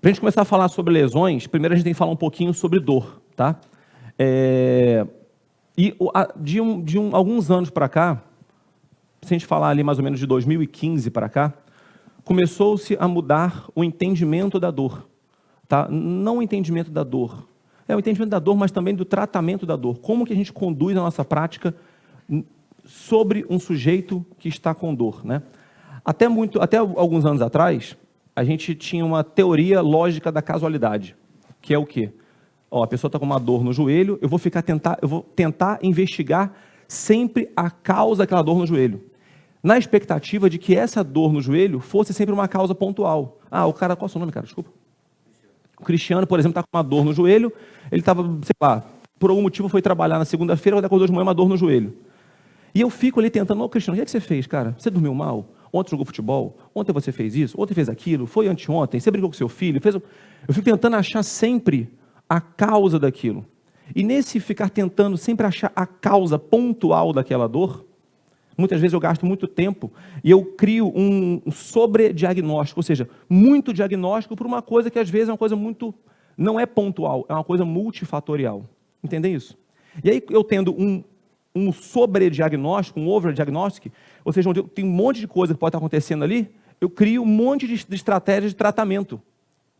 Para a gente começar a falar sobre lesões, primeiro a gente tem que falar um pouquinho sobre dor, tá? Alguns anos para cá, se a gente falar ali mais ou menos de 2015 para cá, começou-se a mudar o entendimento da dor, tá? Não o entendimento da dor, o entendimento da dor, mas também do tratamento da dor. Como que a gente conduz a nossa prática sobre um sujeito que está com dor, né? Até alguns anos atrás, a gente tinha uma teoria lógica da casualidade, que é o quê? A pessoa está com uma dor no joelho, eu vou tentar investigar sempre a causa daquela dor no joelho, na expectativa de que essa dor no joelho fosse sempre uma causa pontual. O cara, qual é o seu nome, cara? Desculpa. O Cristiano, por exemplo, está com uma dor no joelho, ele estava, sei lá, por algum motivo foi trabalhar na segunda-feira, quando acordou de manhã, uma dor no joelho. E eu fico ali tentando, Cristiano, o que você fez, cara? Você dormiu mal? Ontem jogou futebol? Ontem você fez isso? Ontem fez aquilo? Foi anteontem? Você brigou com seu filho? Eu fico tentando achar sempre a causa daquilo. E nesse ficar tentando sempre achar a causa pontual daquela dor, muitas vezes eu gasto muito tempo e eu crio um sobrediagnóstico, ou seja, muito diagnóstico por uma coisa que às vezes é uma coisa não é pontual, é uma coisa multifatorial. Entendem isso? E aí eu tendo um sobrediagnóstico, um overdiagnóstico, ou seja, onde tem um monte de coisa que pode estar acontecendo ali, eu crio um monte de estratégias de tratamento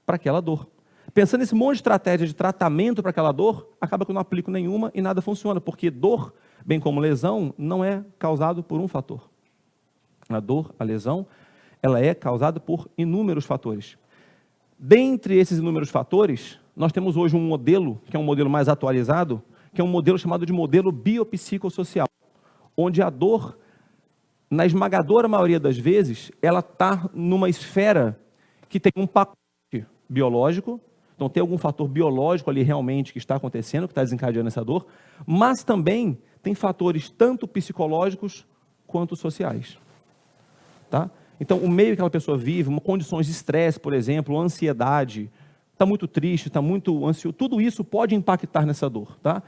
para aquela dor. Pensando nesse monte de estratégia de tratamento para aquela dor, acaba que eu não aplico nenhuma e nada funciona, porque dor, bem como lesão, não é causado por um fator. A lesão, ela é causada por inúmeros fatores. Dentre esses inúmeros fatores, nós temos hoje um modelo, que é um modelo mais atualizado, que é um modelo chamado de modelo biopsicossocial, onde a dor, na esmagadora maioria das vezes, ela está numa esfera que tem um pacote biológico, então tem algum fator biológico ali realmente que está acontecendo, que está desencadeando essa dor, mas também tem fatores tanto psicológicos quanto sociais. Tá? Então, o meio que aquela pessoa vive, condições de estresse, por exemplo, ansiedade, está muito triste, está muito ansioso, tudo isso pode impactar nessa dor. Tá?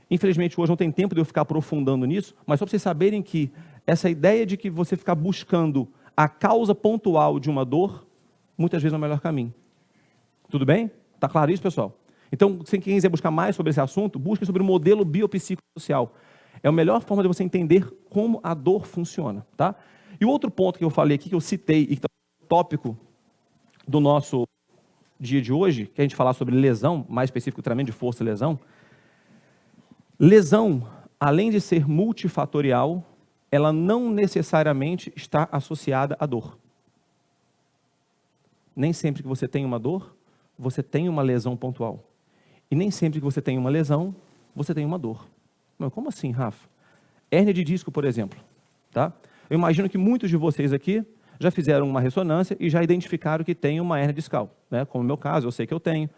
Infelizmente, hoje não tem tempo de eu ficar aprofundando nisso, mas só para vocês saberem que essa ideia de que você ficar buscando a causa pontual de uma dor, muitas vezes é o melhor caminho. Tudo bem? Está claro isso, pessoal? Então, se quem quiser buscar mais sobre esse assunto, busque sobre o modelo biopsicossocial. É a melhor forma de você entender como a dor funciona. Tá? E o outro ponto que eu falei aqui, que eu citei, e que está no tópico do nosso dia de hoje, que a gente falar sobre lesão, mais específico treinamento de força e lesão. Lesão, além de ser multifatorial, ela não necessariamente está associada à dor. Nem sempre que você tem uma dor, você tem uma lesão pontual. E nem sempre que você tem uma lesão, você tem uma dor. Mas como assim, Rafa? Hérnia de disco, por exemplo. Tá? Eu imagino que muitos de vocês aqui já fizeram uma ressonância e já identificaram que tem uma hérnia discal. Né? Como no meu caso, eu sei que eu tenho.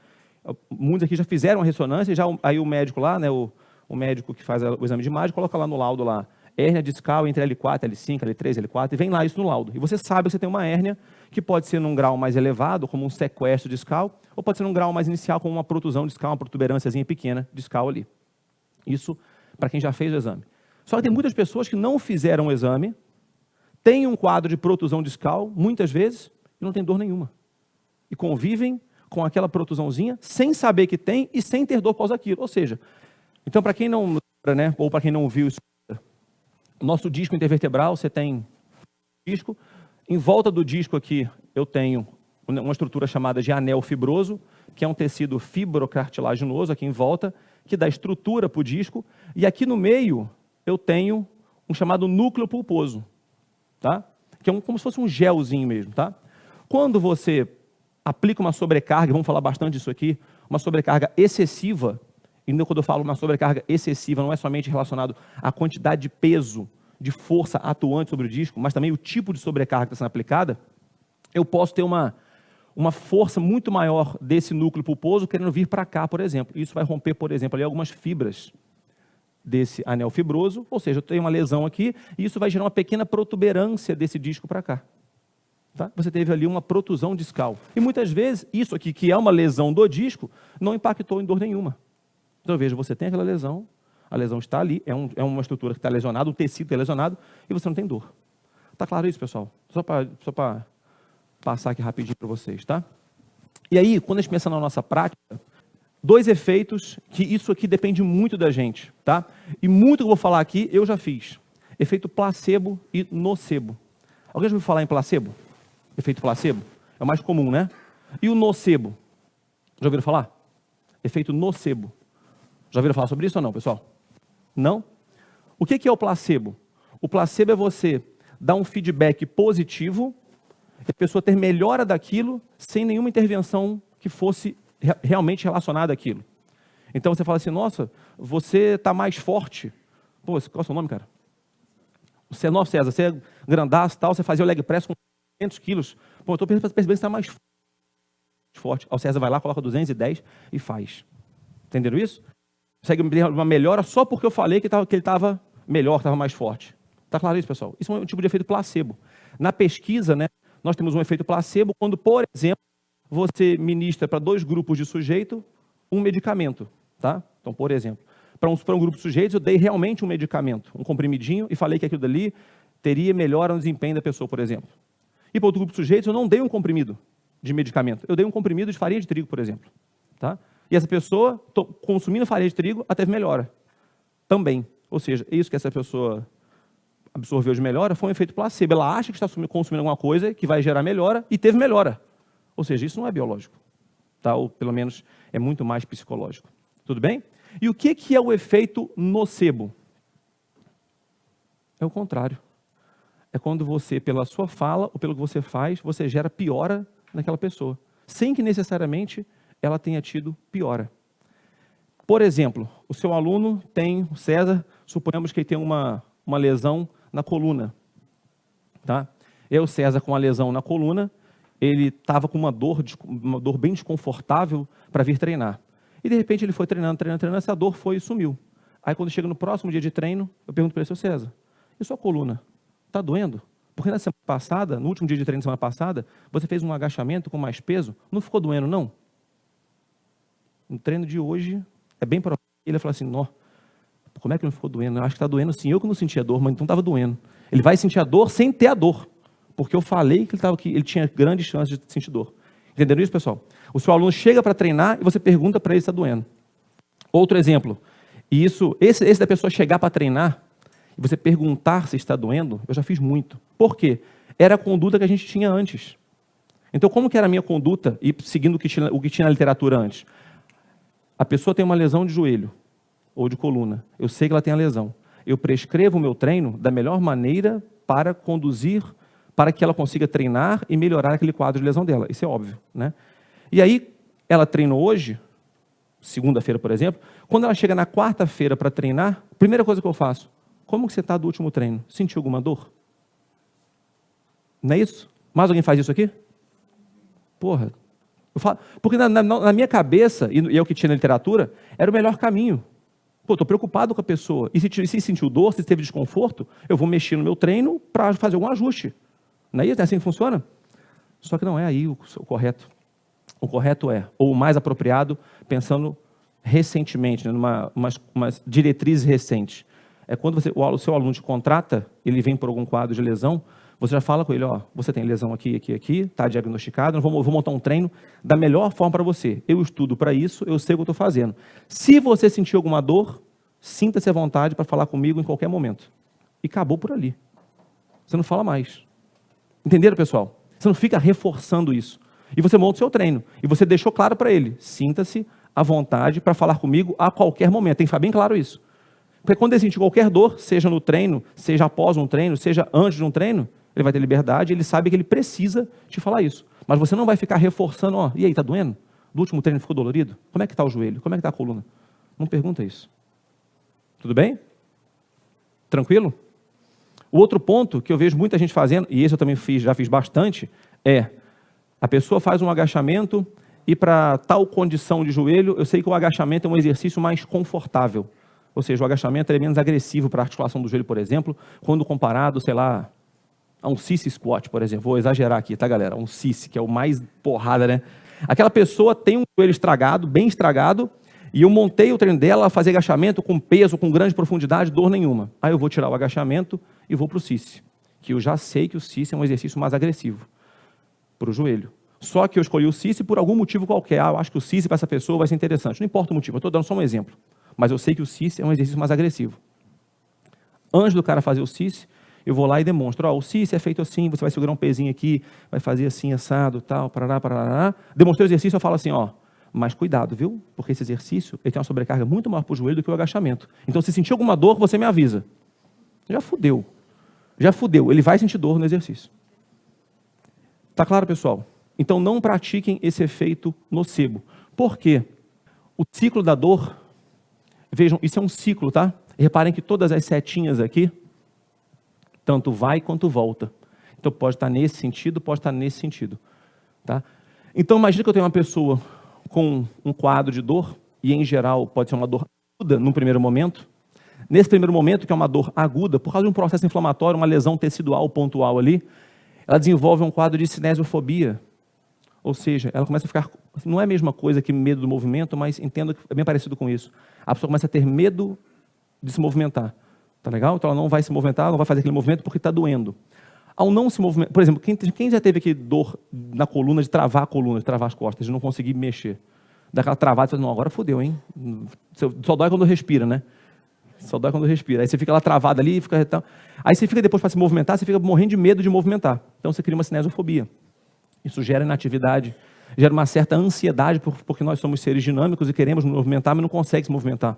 Muitos aqui já fizeram a ressonância e já, aí o médico lá, né, o médico que faz o exame de imagem, coloca lá no laudo lá, hérnia discal entre L4, L5, L3, L4, e vem lá isso no laudo. E você sabe que você tem uma hérnia que pode ser num grau mais elevado, como um sequestro discal, ou pode ser num grau mais inicial, como uma protusão discal, uma protuberânciazinha pequena discal ali. Isso para quem já fez o exame. Só que tem muitas pessoas que não fizeram o exame, têm um quadro de protusão discal, muitas vezes, e não tem dor nenhuma. E convivem com aquela protusãozinha, sem saber que tem e sem ter dor por causa daquilo. Ou seja, então para quem não lembra, né, ou para quem não viu isso, nosso disco intervertebral, você tem disco, em volta do disco aqui eu tenho uma estrutura chamada de anel fibroso, que é um tecido fibrocartilaginoso aqui em volta, que dá estrutura para o disco, e aqui no meio eu tenho um chamado núcleo pulposo, tá? Que é como se fosse um gelzinho mesmo. Tá? Quando você aplica uma sobrecarga, vamos falar bastante disso aqui, uma sobrecarga excessiva, e quando eu falo uma sobrecarga excessiva, não é somente relacionado à quantidade de peso, de força atuante sobre o disco, mas também o tipo de sobrecarga que está sendo aplicada, eu posso ter uma força muito maior desse núcleo pulposo querendo vir para cá, por exemplo. Isso vai romper, por exemplo, ali algumas fibras desse anel fibroso, ou seja, eu tenho uma lesão aqui, e isso vai gerar uma pequena protuberância desse disco para cá. Tá? Você teve ali uma protusão discal. E muitas vezes, isso aqui, que é uma lesão do disco, não impactou em dor nenhuma. Então, veja, você tem aquela lesão, a lesão está ali, é uma estrutura que está lesionada, um tecido que é lesionado, e você não tem dor. Está claro isso, pessoal? Só para passar aqui rapidinho para vocês, tá? E aí, quando a gente pensa na nossa prática, 2 efeitos que isso aqui depende muito da gente, tá? E muito que eu vou falar aqui, eu já fiz. Efeito placebo e nocebo. Alguém já ouviu falar em placebo? Efeito placebo? É o mais comum, né? E o nocebo? Já ouviram falar? Efeito nocebo. Já ouviram falar sobre isso ou não, pessoal? Não? O que é o placebo? O placebo é você dar um feedback positivo, a pessoa ter melhora daquilo, sem nenhuma intervenção que fosse realmente relacionada àquilo. Então você fala assim, nossa, você está mais forte. Pô, qual é o seu nome, cara? Nossa, César, você é grandaço e tal, você fazia o leg press com 500 quilos. Pô, eu estou percebendo que você está mais forte. O César vai lá, coloca 210 e faz. Entenderam isso? Consegue uma melhora só porque eu falei que ele estava melhor, estava mais forte. Está claro isso, pessoal? Isso é um tipo de efeito placebo. Na pesquisa, né, nós temos um efeito placebo quando, por exemplo, você ministra para 2 grupos de sujeito um medicamento. Tá? Então, por exemplo, para um grupo de sujeitos eu dei realmente um medicamento, um comprimidinho, e falei que aquilo dali teria melhora no desempenho da pessoa, por exemplo. E para outro grupo de sujeitos eu não dei um comprimido de medicamento, eu dei um comprimido de farinha de trigo, por exemplo. Tá? E essa pessoa, consumindo farinha de trigo, ela teve melhora também. Ou seja, isso que essa pessoa absorveu de melhora foi um efeito placebo. Ela acha que está consumindo alguma coisa que vai gerar melhora e teve melhora. Ou seja, isso não é biológico. Tá? Ou pelo menos é muito mais psicológico. Tudo bem? E o que é o efeito nocebo? É o contrário. É quando você, pela sua fala ou pelo que você faz, você gera piora naquela pessoa. Sem que necessariamente ela tenha tido piora. Por exemplo, o seu aluno tem, o César, suponhamos que ele tem uma lesão na coluna. Tá? O César com a lesão na coluna, ele estava com uma dor bem desconfortável para vir treinar. E de repente ele foi treinando, essa dor foi e sumiu. Aí quando chega no próximo dia de treino, eu pergunto para ele, seu César, e sua coluna? Está doendo? Porque na semana passada, no último dia de treino da semana passada, você fez um agachamento com mais peso, não ficou doendo não? No treino de hoje, é bem provável. Ele vai falar assim, não, como é que não ficou doendo? Eu acho que está doendo sim, eu que não sentia dor, mas então estava doendo. Ele vai sentir a dor sem ter a dor, porque eu falei que ele tinha grandes chances de sentir dor. Entenderam isso, pessoal? O seu aluno chega para treinar e você pergunta para ele se está doendo. Outro exemplo, e esse da pessoa chegar para treinar e você perguntar se está doendo, eu já fiz muito. Por quê? Era a conduta que a gente tinha antes. Então, como que era a minha conduta, e seguindo o que tinha na literatura antes? A pessoa tem uma lesão de joelho ou de coluna. Eu sei que ela tem a lesão. Eu prescrevo o meu treino da melhor maneira para conduzir, para que ela consiga treinar e melhorar aquele quadro de lesão dela. Isso é óbvio, né? E aí, ela treinou hoje, segunda-feira, por exemplo. Quando ela chega na quarta-feira para treinar, a primeira coisa que eu faço, como que você está do último treino? Sentiu alguma dor? Não é isso? Mais alguém faz isso aqui? Porra. Eu falo, porque na minha cabeça, e é o que tinha na literatura, era o melhor caminho. Pô, estou preocupado com a pessoa. E se sentiu dor, se teve desconforto, eu vou mexer no meu treino para fazer algum ajuste. Não é isso? Não é assim que funciona? Só que não é aí o correto. O correto é, ou o mais apropriado, pensando recentemente, né, umas diretrizes recentes. É quando o seu aluno te contrata, ele vem por algum quadro de lesão, você já fala com ele, ó, você tem lesão aqui, está diagnosticado, eu vou montar um treino da melhor forma para você. Eu estudo para isso, eu sei o que eu estou fazendo. Se você sentir alguma dor, sinta-se à vontade para falar comigo em qualquer momento. E acabou por ali. Você não fala mais. Entenderam, pessoal? Você não fica reforçando isso. E você monta o seu treino. E você deixou claro para ele, sinta-se à vontade para falar comigo a qualquer momento. Tem que ficar bem claro isso. Porque quando ele sentir qualquer dor, seja no treino, seja após um treino, seja antes de um treino, ele vai ter liberdade, ele sabe que ele precisa te falar isso. Mas você não vai ficar reforçando, ó, e aí, tá doendo? Do último treino ficou dolorido? Como é que está o joelho? Como é que está a coluna? Não pergunta isso. Tudo bem? Tranquilo? O outro ponto que eu vejo muita gente fazendo, e esse eu também já fiz bastante, é a pessoa faz um agachamento e para tal condição de joelho, eu sei que o agachamento é um exercício mais confortável. Ou seja, o agachamento é menos agressivo para a articulação do joelho, por exemplo, quando comparado, sei lá, a um sissy squat, por exemplo. Vou exagerar aqui, tá, galera? Um sissy, que é o mais porrada, né? Aquela pessoa tem um joelho estragado, bem estragado, e eu montei o treino dela a fazer agachamento com peso, com grande profundidade, dor nenhuma. Aí eu vou tirar o agachamento e vou para o sissy, que eu já sei que o sissy é um exercício mais agressivo para o joelho. Só que eu escolhi o CICE por algum motivo qualquer. Eu acho que o CICE para essa pessoa vai ser interessante. Não importa o motivo, eu estou dando só um exemplo. Mas eu sei que o CICE é um exercício mais agressivo. Antes do cara fazer o CICE, eu vou lá e demonstro. O CICE é feito assim, você vai segurar um pezinho aqui, vai fazer assim, assado, tal, parará, parará. Demonstrei o exercício, eu falo assim, mas cuidado, viu? Porque esse exercício ele tem uma sobrecarga muito maior para o joelho do que o agachamento. Então, se sentir alguma dor, você me avisa. Já fudeu. Já fudeu. Ele vai sentir dor no exercício. Tá claro, pessoal? Então, não pratiquem esse efeito nocebo. Por quê? O ciclo da dor, vejam, isso é um ciclo, tá? Reparem que todas as setinhas aqui, tanto vai quanto volta. Então, pode estar nesse sentido, pode estar nesse sentido. Tá? Então, imagina que eu tenho uma pessoa com um quadro de dor, e em geral pode ser uma dor aguda no primeiro momento. Nesse primeiro momento, que é uma dor aguda, por causa de um processo inflamatório, uma lesão tecidual pontual ali, ela desenvolve um quadro de cinesiofobia. Ou seja, ela começa a ficar... Não é a mesma coisa que medo do movimento, mas entendo que é bem parecido com isso. A pessoa começa a ter medo de se movimentar. Tá legal? Então ela não vai se movimentar, não vai fazer aquele movimento porque está doendo. Ao não se movimentar... Por exemplo, quem já teve aqui dor na coluna, de travar a coluna, de travar as costas, de não conseguir mexer? Daquela travada, você fala, não, agora fodeu, hein? Só dói quando respira, né? Só dói quando respira. Aí você fica lá travado ali, fica... Aí você fica depois para se movimentar, você fica morrendo de medo de movimentar. Então você cria uma cinesiofobia. Isso gera inatividade, gera uma certa ansiedade, porque nós somos seres dinâmicos e queremos nos movimentar, mas não consegue se movimentar.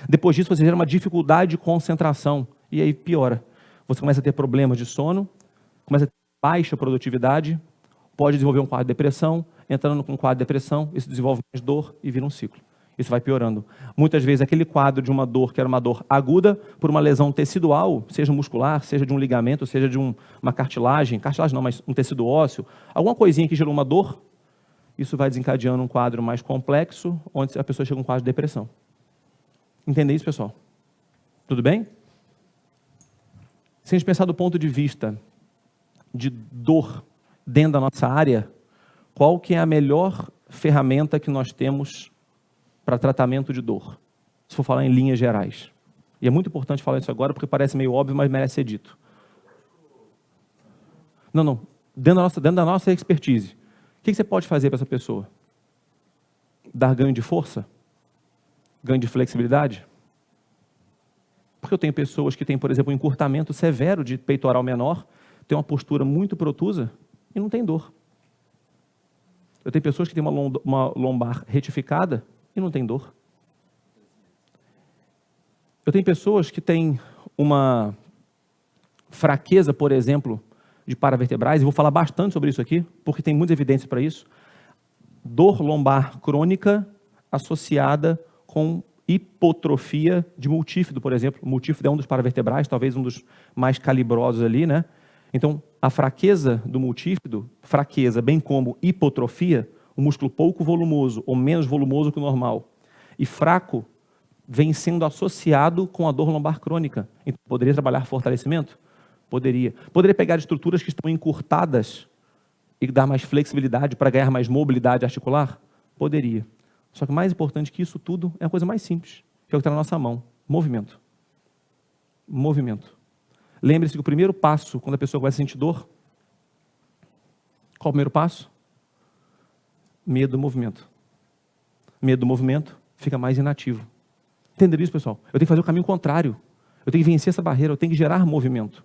Depois disso, você gera uma dificuldade de concentração, e aí piora. Você começa a ter problemas de sono, começa a ter baixa produtividade, pode desenvolver um quadro de depressão, entrando com um quadro de depressão, isso desenvolve mais dor e vira um ciclo. Isso vai piorando. Muitas vezes, aquele quadro de uma dor, que era uma dor aguda, por uma lesão tecidual, seja muscular, seja de um ligamento, seja de uma cartilagem não, mas um tecido ósseo, alguma coisinha que gerou uma dor, isso vai desencadeando um quadro mais complexo, onde a pessoa chega a um quadro de depressão. Entendem isso, pessoal? Tudo bem? Se a gente pensar do ponto de vista de dor dentro da nossa área, qual que é a melhor ferramenta que nós temos para tratamento de dor? Se for falar em linhas gerais. E é muito importante falar isso agora, porque parece meio óbvio, mas merece ser dito. Não. Dentro da nossa expertise, o que você pode fazer para essa pessoa? Dar ganho de força? Ganho de flexibilidade? Porque eu tenho pessoas que têm, por exemplo, um encurtamento severo de peitoral menor, tem uma postura muito protusa e não tem dor. Eu tenho pessoas que têm uma lombar retificada e não tem dor. Eu tenho pessoas que têm uma fraqueza, por exemplo, de paravertebrais, e vou falar bastante sobre isso aqui, porque tem muita evidência para isso. Dor lombar crônica associada com hipotrofia de multífido, por exemplo. O multífido é um dos paravertebrais, talvez um dos mais calibrosos ali, né? Então, a fraqueza do multífido, fraqueza, bem como hipotrofia, um músculo pouco volumoso ou menos volumoso que o normal, e fraco, vem sendo associado com a dor lombar crônica. Então, poderia trabalhar fortalecimento? Poderia. Poderia pegar estruturas que estão encurtadas e dar mais flexibilidade para ganhar mais mobilidade articular? Poderia. Só que mais importante que isso tudo é a coisa mais simples, que é o que está na nossa mão. Movimento. Movimento. Lembre-se que o primeiro passo, quando a pessoa vai sentir dor, qual é o primeiro passo? Medo do movimento. Medo do movimento, fica mais inativo. Entenderam isso, pessoal? Eu tenho que fazer o caminho contrário. Eu tenho que vencer essa barreira, eu tenho que gerar movimento.